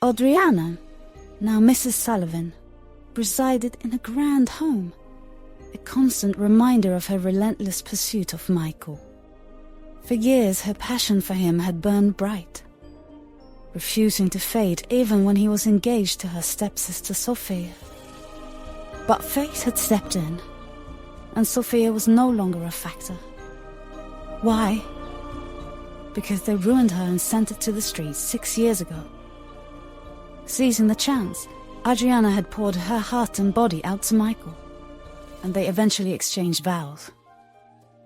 Adriana, now Mrs. Sullivan, resided in a grand home, a constant reminder of her relentless pursuit of Michael. For years her passion for him had burned bright, refusing to fade even when he was engaged to her stepsister Sophia. But fate had stepped in, and Sophia was no longer a factor. Why? Because they ruined her and sent her to the streets 6 years ago. Seizing the chance, Adriana had poured her heart and body out to Michael, and they eventually exchanged vows.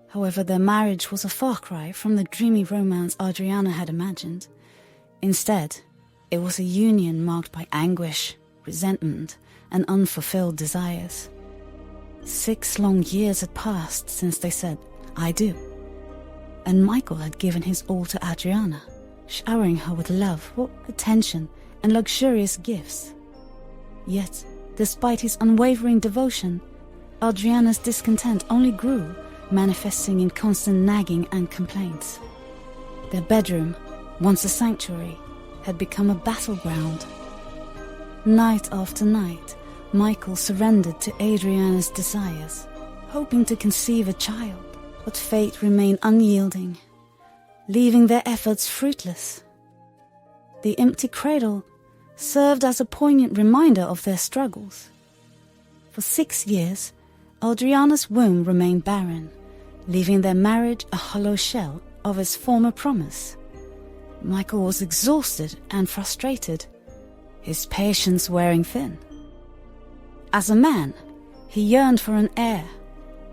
However, their marriage was a far cry from the dreamy romance Adriana had imagined. Instead, it was a union marked by anguish, resentment, and unfulfilled desires. 6 long years had passed since they said, "I do." And Michael had given his all to Adriana, showering her with love, attention, and luxurious gifts. Yet, despite his unwavering devotion, Adriana's discontent only grew, manifesting in constant nagging and complaints. Their bedroom, once a sanctuary, had become a battleground. Night after night, Michael surrendered to Adriana's desires, hoping to conceive a child, but fate remained unyielding, leaving their efforts fruitless. The empty cradle served as a poignant reminder of their struggles. For 6 years, Adriana's womb remained barren, leaving their marriage a hollow shell of its former promise. Michael was exhausted and frustrated, his patience wearing thin. As a man, he yearned for an heir,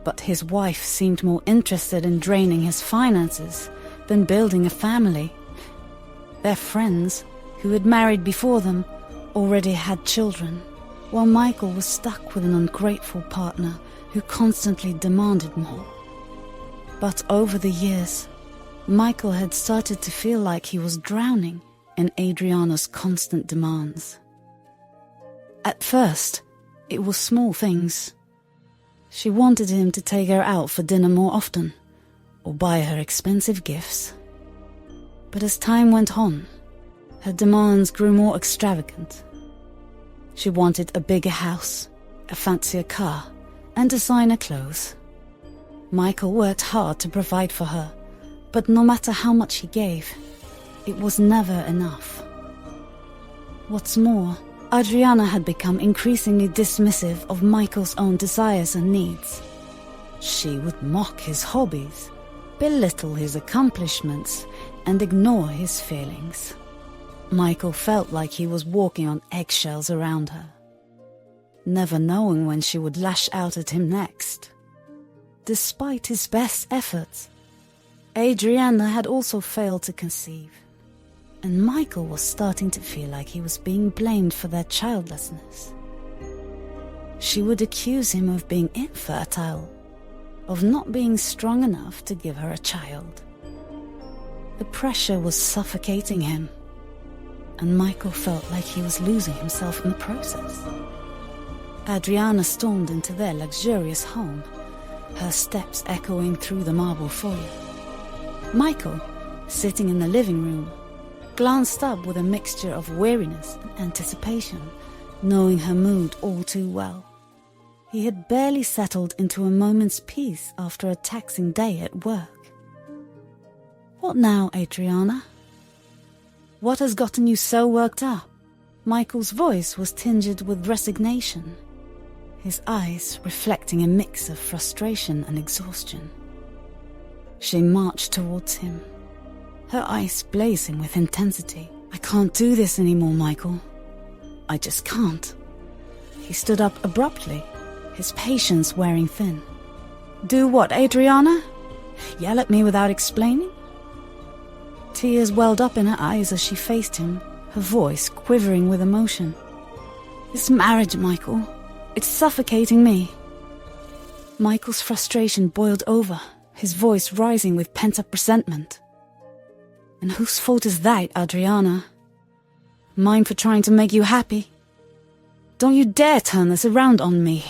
but his wife seemed more interested in draining his finances than building a family. Their friends, who had married before them, already had children, while Michael was stuck with an ungrateful partner who constantly demanded more. But over the years, Michael had started to feel like he was drowning in Adriana's constant demands. At first, it was small things. She wanted him to take her out for dinner more often, or buy her expensive gifts. But as time went on, her demands grew more extravagant. She wanted a bigger house, a fancier car, and designer clothes. Michael worked hard to provide for her, but no matter how much he gave, it was never enough. What's more, Adriana had become increasingly dismissive of Michael's own desires and needs. She would mock his hobbies, belittle his accomplishments, and ignore his feelings. Michael felt like he was walking on eggshells around her, never knowing when she would lash out at him next. Despite his best efforts, Adriana had also failed to conceive, and Michael was starting to feel like he was being blamed for their childlessness. She would accuse him of being infertile, of not being strong enough to give her a child. The pressure was suffocating him, and Michael felt like he was losing himself in the process. Adriana stormed into their luxurious home, her steps echoing through the marble foyer. Michael, sitting in the living room, glanced up with a mixture of weariness and anticipation, knowing her mood all too well. He had barely settled into a moment's peace after a taxing day at work. "What now, Adriana? What has gotten you so worked up?" Michael's voice was tinged with resignation, his eyes reflecting a mix of frustration and exhaustion. She marched towards him, her eyes blazing with intensity. "I can't do this anymore, Michael. I just can't." He stood up abruptly, his patience wearing thin. "Do what, Adriana? Yell at me without explaining?" Tears welled up in her eyes as she faced him, her voice quivering with emotion. "This marriage, Michael, it's suffocating me." Michael's frustration boiled over, his voice rising with pent-up resentment. "And whose fault is that, Adriana? Mine for trying to make you happy? Don't you dare turn this around on me."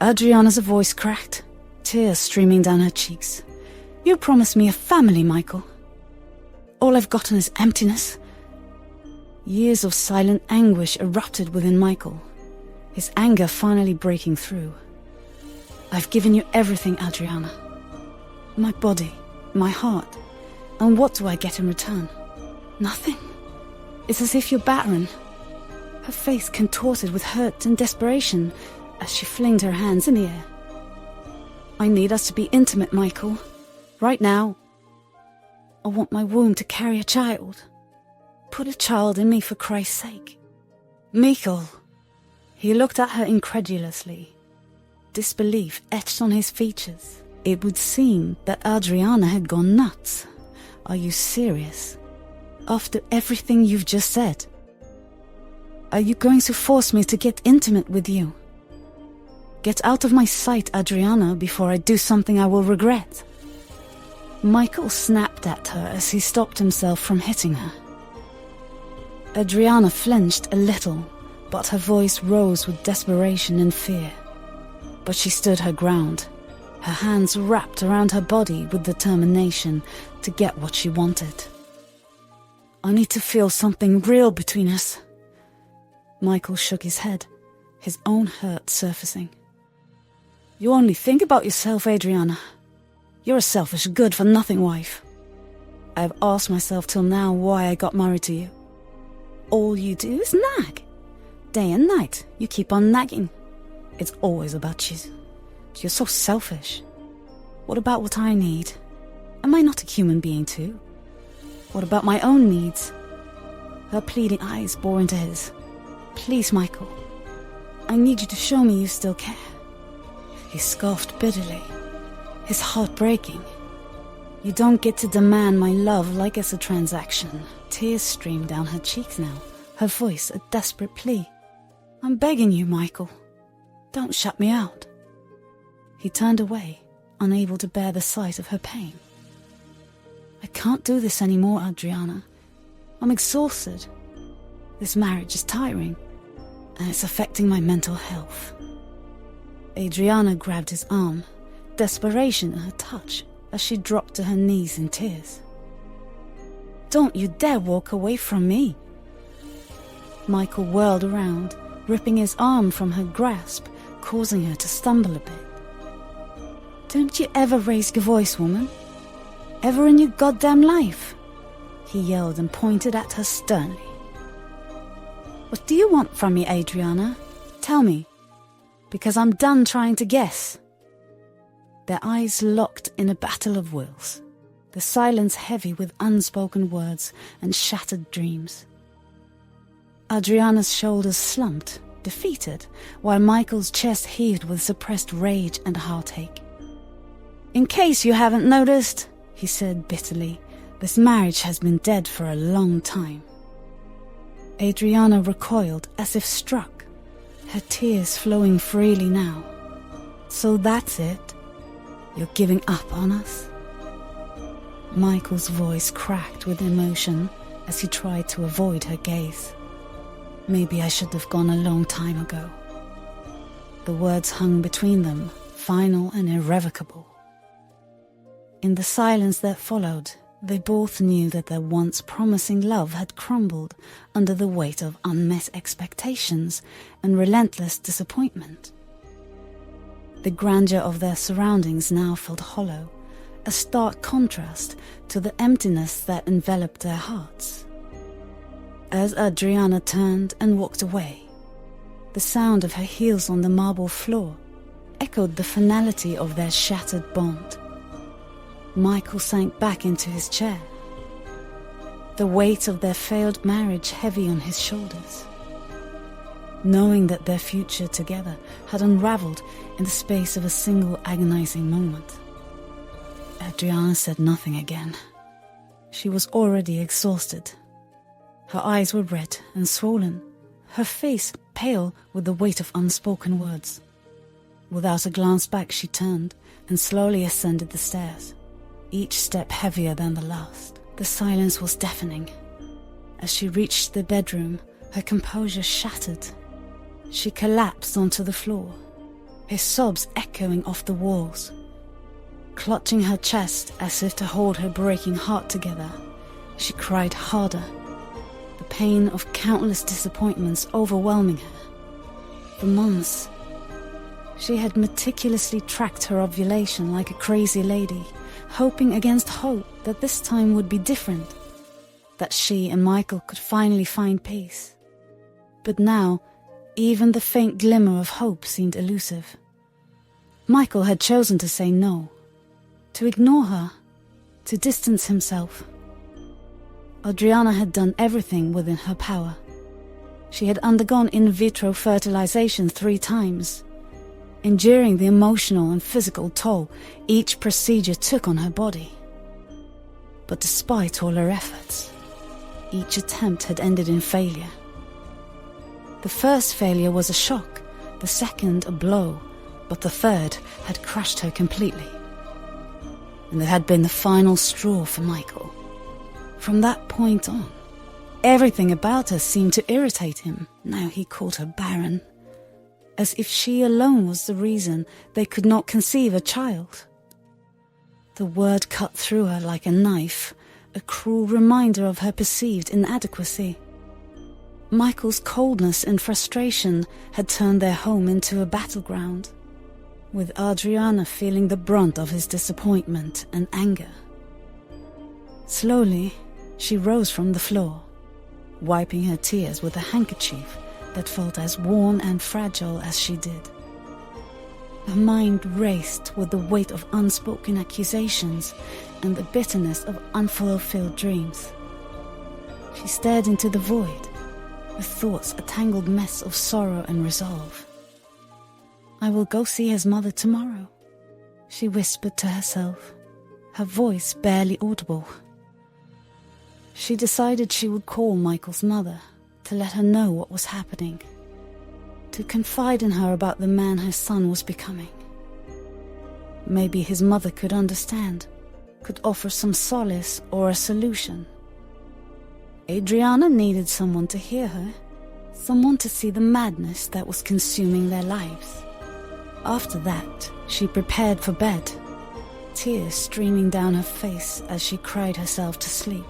Adriana's voice cracked, tears streaming down her cheeks. "You promised me a family, Michael. All I've gotten is emptiness. Years of silent anguish erupted within Michael, his anger finally breaking through. I've given you everything, Adriana. My body, my heart. And what do I get in return? Nothing. It's as if you're barren. Her face contorted with hurt and desperation as she flinged her hands in the air. I need us to be intimate, Michael. Right now. I want my womb to carry a child. Put a child in me for Christ's sake. Michael. He looked at her incredulously. Disbelief etched on his features. It would seem that Adriana had gone nuts. Are you serious? After everything you've just said? Are you going to force me to get intimate with you? Get out of my sight, Adriana, before I do something I will regret. Michael snapped at her as he stopped himself from hitting her. Adriana flinched a little, but her voice rose with desperation and fear. But she stood her ground, her hands wrapped around her body with determination to get what she wanted. I need to feel something real between us. Michael shook his head, his own hurt surfacing. You only think about yourself, Adriana. You're a selfish, good-for-nothing wife. I've asked myself till now why I got married to you. All you do is nag. Day and night, you keep on nagging. It's always about you. You're so selfish. What about what I need? Am I not a human being too? What about my own needs? Her pleading eyes bore into his. Please, Michael. I need you to show me you still care. He scoffed bitterly, his heart breaking. You don't get to demand my love like it's a transaction. Tears streamed down her cheeks now, her voice a desperate plea. I'm begging you, Michael. Don't shut me out. He turned away, unable to bear the sight of her pain. I can't do this anymore, Adriana. I'm exhausted. This marriage is tiring, and it's affecting my mental health. Adriana grabbed his arm, desperation in her touch as she dropped to her knees in tears. Don't you dare walk away from me. Michael whirled around, ripping his arm from her grasp, causing her to stumble a bit. Don't you ever raise your voice, woman? Ever in your goddamn life? He yelled and pointed at her sternly. What do you want from me, Adriana? Tell me, because I'm done trying to guess. Their eyes locked in a battle of wills, the silence heavy with unspoken words and shattered dreams. Adriana's shoulders slumped, defeated, while Michael's chest heaved with suppressed rage and heartache. In case you haven't noticed, he said bitterly, this marriage has been dead for a long time. Adriana recoiled as if struck, her tears flowing freely now. So that's it? You're giving up on us? Michael's voice cracked with emotion as he tried to avoid her gaze. Maybe I should have gone a long time ago. The words hung between them, final and irrevocable. In the silence that followed, they both knew that their once promising love had crumbled under the weight of unmet expectations and relentless disappointment. The grandeur of their surroundings now felt hollow, a stark contrast to the emptiness that enveloped their hearts. As Adriana turned and walked away, the sound of her heels on the marble floor echoed the finality of their shattered bond. Michael sank back into his chair, the weight of their failed marriage heavy on his shoulders, knowing that their future together had unraveled in the space of a single agonizing moment. Adriana said nothing again. She was already exhausted. Her eyes were red and swollen, her face pale with the weight of unspoken words. Without a glance back, she turned and slowly ascended the stairs, each step heavier than the last. The silence was deafening. As she reached the bedroom, her composure shattered. She collapsed onto the floor, her sobs echoing off the walls. Clutching her chest as if to hold her breaking heart together, she cried harder, the pain of countless disappointments overwhelming her. For months, she had meticulously tracked her ovulation like a crazy lady, hoping against hope that this time would be different, that she and Michael could finally find peace. But now, even the faint glimmer of hope seemed elusive. Michael had chosen to say no, to ignore her, to distance himself. Adriana had done everything within her power. She had undergone in vitro fertilization 3 times, enduring the emotional and physical toll each procedure took on her body. But despite all her efforts, each attempt had ended in failure. The first failure was a shock, the second a blow, but the third had crushed her completely. And it had been the final straw for Michael. From that point on, everything about her seemed to irritate him. Now he called her barren, as if she alone was the reason they could not conceive a child. The word cut through her like a knife, a cruel reminder of her perceived inadequacy. Michael's coldness and frustration had turned their home into a battleground, with Adriana feeling the brunt of his disappointment and anger. Slowly, she rose from the floor, wiping her tears with a handkerchief that felt as worn and fragile as she did. Her mind raced with the weight of unspoken accusations and the bitterness of unfulfilled dreams. She stared into the void, her thoughts a tangled mess of sorrow and resolve. "I will go see his mother tomorrow," she whispered to herself, her voice barely audible. She decided she would call Michael's mother to let her know what was happening, to confide in her about the man her son was becoming. Maybe his mother could understand, could offer some solace or a solution. Adriana needed someone to hear her, someone to see the madness that was consuming their lives. After that, she prepared for bed, tears streaming down her face as she cried herself to sleep.